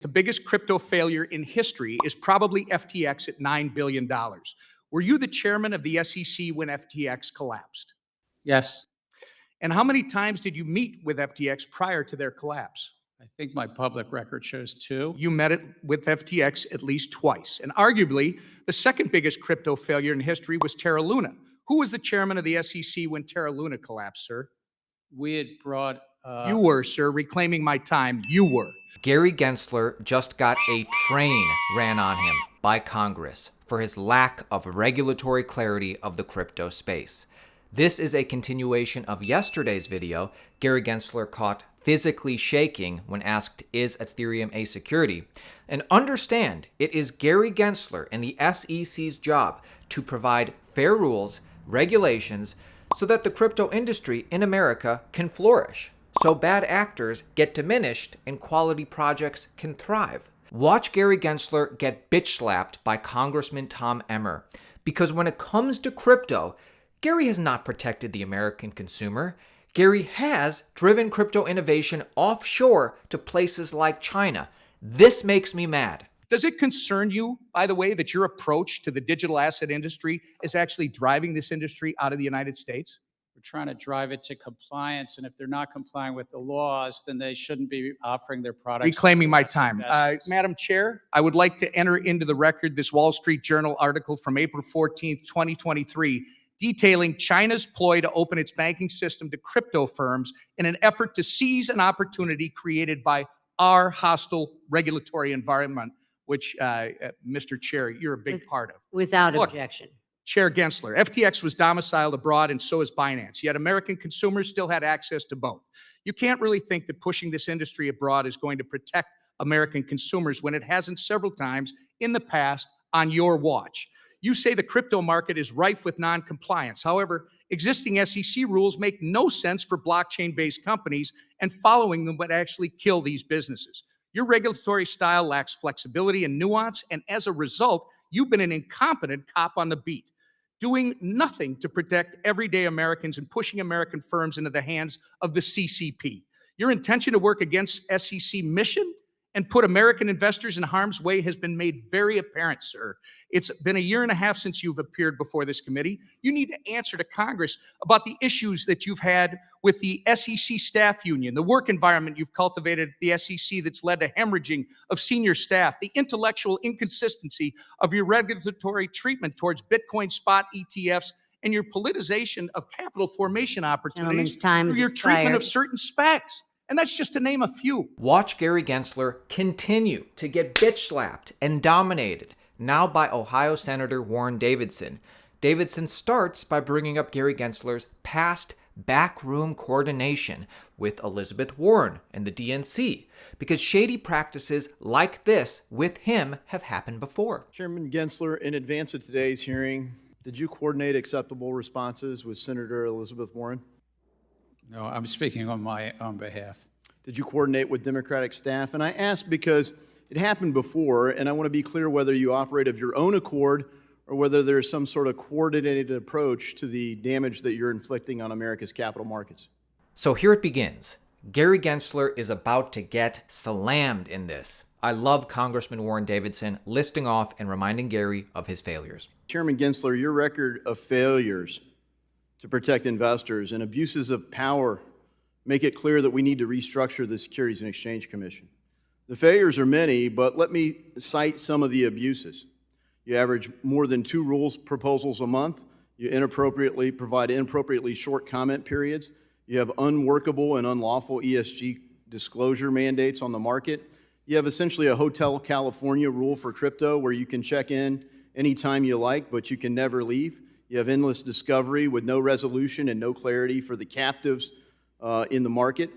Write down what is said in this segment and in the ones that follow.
The biggest crypto failure in history is probably FTX at $9 billion. Were you the chairman of the SEC when FTX collapsed? Yes. And how many times did you meet with FTX prior to their collapse? I think my public record shows 2. You met it with FTX at least twice. And arguably, the second biggest crypto failure in history was Terra Luna. Who was the chairman of the SEC when Terra Luna collapsed, sir? We had brought... You were, sir. Reclaiming my time. You were. Gary Gensler just got a train ran on him by Congress for his lack of regulatory clarity of the crypto space. This is a continuation of yesterday's video. Gary Gensler caught physically shaking when asked, is Ethereum a security? And understand, it is Gary Gensler and the SEC's job to provide fair rules, regulations, so that the crypto industry in America can flourish, so bad actors get diminished and quality projects can thrive. Watch Gary Gensler get bitch slapped by Congressman Tom Emmer, because when it comes to crypto, Gary has not protected the American consumer. Gary has driven crypto innovation offshore to places like China. This makes me mad. Does it concern you, by the way, that your approach to the digital asset industry is actually driving this industry out of the United States? We're trying to drive it to compliance, and if they're not complying with the laws, then they shouldn't be offering their products. Reclaiming my time. Madam Chair, I would like to enter into the record this Wall Street Journal article from April 14th, 2023, detailing China's ploy to open its banking system to crypto firms in an effort to seize an opportunity created by our hostile regulatory environment, which, Mr. Chair, you're a big part of. Without objection. Chair Gensler, FTX was domiciled abroad and so is Binance, yet American consumers still had access to both. You can't really think that pushing this industry abroad is going to protect American consumers when it hasn't several times in the past on your watch. You say the crypto market is rife with non-compliance. However, existing SEC rules make no sense for blockchain-based companies, and following them would actually kill these businesses. Your regulatory style lacks flexibility and nuance, and as a result, you've been an incompetent cop on the beat, doing nothing to protect everyday Americans and pushing American firms into the hands of the CCP. Your intention to work against SEC mission and put American investors in harm's way has been made very apparent, sir. It's been a year and a half since you've appeared before this committee. You need to answer to Congress about the issues that you've had with the SEC staff union, the work environment you've cultivated at the SEC that's led to hemorrhaging of senior staff, the intellectual inconsistency of your regulatory treatment towards Bitcoin spot ETFs, and your politicization of capital formation opportunities through your treatment of certain SPACs. And that's just to name a few. Watch Gary Gensler continue to get bitch slapped and dominated, now by Ohio Senator Warren Davidson. Davidson starts by bringing up Gary Gensler's past backroom coordination with Elizabeth Warren and the DNC, because shady practices like this with him have happened before. Chairman Gensler, in advance of today's hearing, did you coordinate acceptable responses with Senator Elizabeth Warren? No, I'm speaking on my own behalf. Did you coordinate with Democratic staff? And I ask because it happened before, and I want to be clear whether you operate of your own accord or whether there's some sort of coordinated approach to the damage that you're inflicting on America's capital markets. So here it begins. Gary Gensler is about to get slammed in this. I love Congressman Warren Davidson listing off and reminding Gary of his failures. Chairman Gensler, your record of failures to protect investors and abuses of power make it clear that we need to restructure the Securities and Exchange Commission. The failures are many, but let me cite some of the abuses. You average more than 2 rules proposals a month. You provide inappropriately short comment periods. You have unworkable and unlawful ESG disclosure mandates on the market. You have essentially a Hotel California rule for crypto where you can check in anytime you like, but you can never leave. You have endless discovery with no resolution and no clarity for the captives in the market.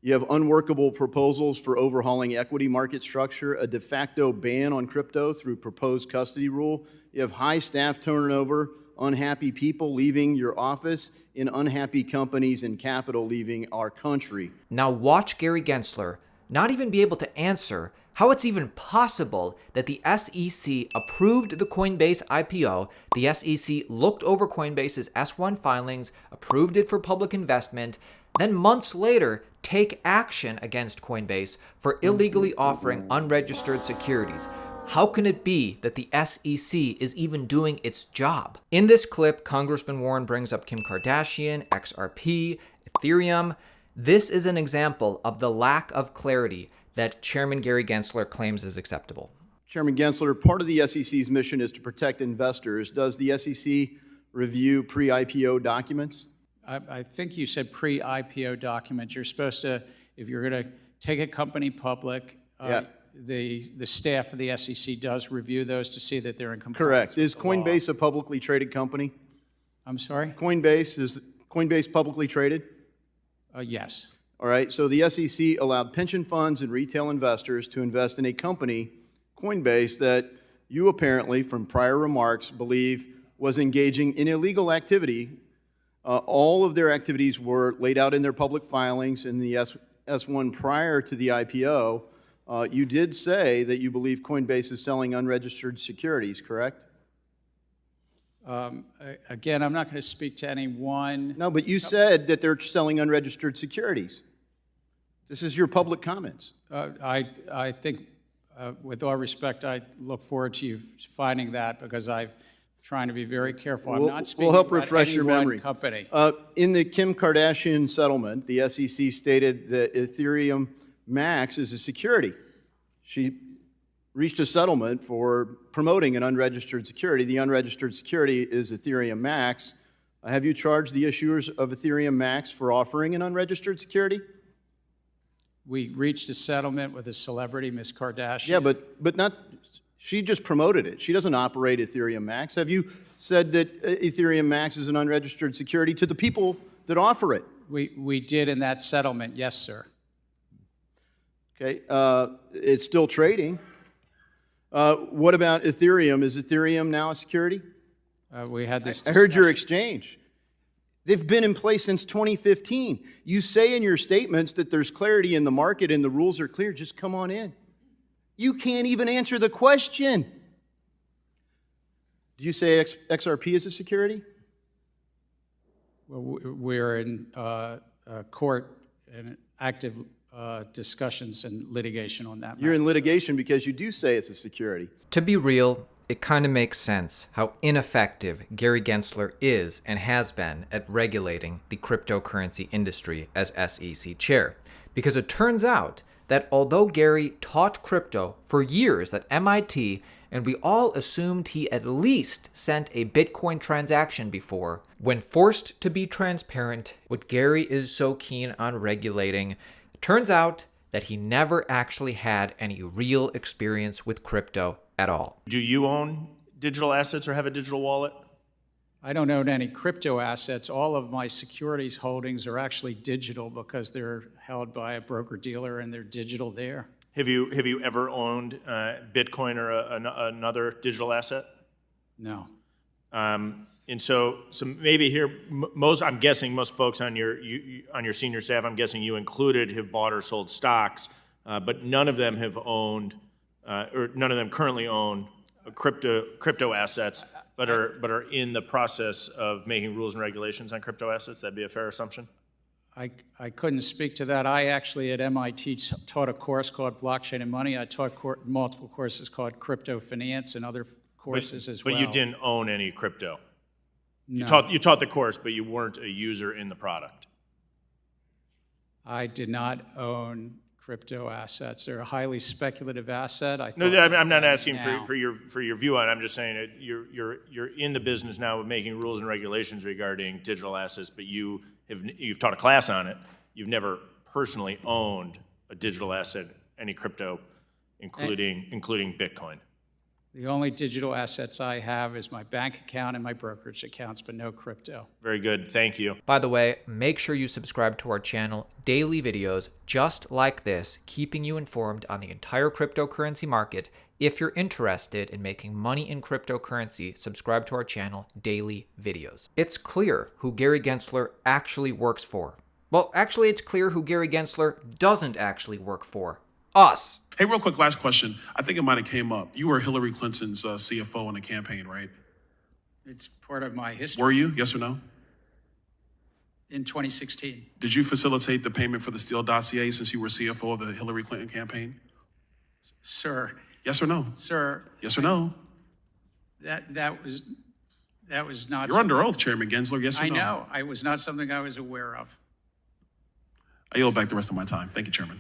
You have unworkable proposals for overhauling equity market structure, a de facto ban on crypto through proposed custody rule. You have high staff turnover, unhappy people leaving your office, and unhappy companies and capital leaving our country. Now watch Gary Gensler not even be able to answer how it's even possible that the SEC approved the Coinbase IPO, the SEC looked over Coinbase's S-1 filings, approved it for public investment, then months later take action against Coinbase for illegally offering unregistered securities. How can it be that the SEC is even doing its job? In this clip, Congressman Warren brings up Kim Kardashian, XRP, Ethereum. This is an example of the lack of clarity that Chairman Gary Gensler claims is acceptable. Chairman Gensler, part of the SEC's mission is to protect investors. Does the SEC review pre-IPO documents? I think you said pre-IPO documents. You're supposed to, if you're going to take a company public, the staff of the SEC does review those to see that they're in compliance. Correct. Is with the law. Coinbase a publicly traded company? I'm sorry? Is Coinbase publicly traded? Yes. All right, so the SEC allowed pension funds and retail investors to invest in a company, Coinbase, that you apparently, from prior remarks, believe was engaging in illegal activity. All of their activities were laid out in their public filings in the S1 prior to the IPO. You did say that you believe Coinbase is selling unregistered securities, correct? Again, I'm not going to speak to any one. No, but you said that they're selling unregistered securities. This is your public comments. I think, with all respect, I look forward to you finding that because I'm trying to be very careful. I'm not speaking we'll help about refresh any your one memory. company. In the Kim Kardashian settlement, the SEC stated that Ethereum Max is a security. She reached a settlement for promoting an unregistered security. The unregistered security is Ethereum Max. Have you charged the issuers of Ethereum Max for offering an unregistered security? We reached a settlement with a celebrity, Ms. Kardashian. Yeah, but not, she just promoted it. She doesn't operate Ethereum Max. Have you said that Ethereum Max is an unregistered security to the people that offer it? We did in that settlement, yes, sir. Okay, it's still trading. What about Ethereum? Is Ethereum now a security? We had this I heard your discussion. exchange. They've been in place since 2015. You say in your statements that there's clarity in the market and the rules are clear. Just come on in. You can't even answer the question. Do you say XRP is a security? Well, we're in court and active discussions and litigation on that matter. You're in litigation because you do say it's a security. To be real, it kind of makes sense how ineffective Gary Gensler is and has been at regulating the cryptocurrency industry as SEC chair. Because it turns out that although Gary taught crypto for years at MIT, and we all assumed he at least sent a Bitcoin transaction before, when forced to be transparent, what Gary is so keen on regulating, turns out that he never actually had any real experience with crypto at all. Do you own digital assets or have a digital wallet? I don't own any crypto assets. All of my securities holdings are actually digital because they're held by a broker-dealer and they're digital there. Have you ever owned Bitcoin or another digital asset? No. And so maybe here, I'm guessing most folks on your senior staff, I'm guessing you included, have bought or sold stocks, but none of them have owned, or none of them currently own crypto assets, but are in the process of making rules and regulations on crypto assets. That'd be a fair assumption. I couldn't speak to that. I actually at MIT taught a course called Blockchain and Money. I taught multiple courses called Crypto Finance and other courses as well. But you didn't own any crypto. No. You taught the course, but you weren't a user in the product. I did not own crypto assets. They're a highly speculative asset. No, I'm not asking for your view on it. I'm just saying that you're in the business now of making rules and regulations regarding digital assets, but you've taught a class on it. You've never personally owned a digital asset, any crypto, including Bitcoin. The only digital assets I have is my bank account and my brokerage accounts, but no crypto. Very good. Thank you. By the way, make sure you subscribe to our channel. Daily videos just like this, keeping you informed on the entire cryptocurrency market. If you're interested in making money in cryptocurrency, subscribe to our channel, Daily Videos. It's clear who Gary Gensler actually works for. Well, actually, it's clear who Gary Gensler doesn't actually work for. Us. Hey, real quick, last question. I think it might have came up. You were Hillary Clinton's CFO in the campaign, right? It's part of my history. Were you? Yes or no? in 2016. Did you facilitate the payment for the Steele dossier since you were CFO of the Hillary Clinton campaign? Sir, Yes or no? sir, Yes or no? that was not. You're under oath, Chairman Gensler. Yes or I no? know. I was not something I was aware of. I yield back the rest of my time. Thank you, Chairman.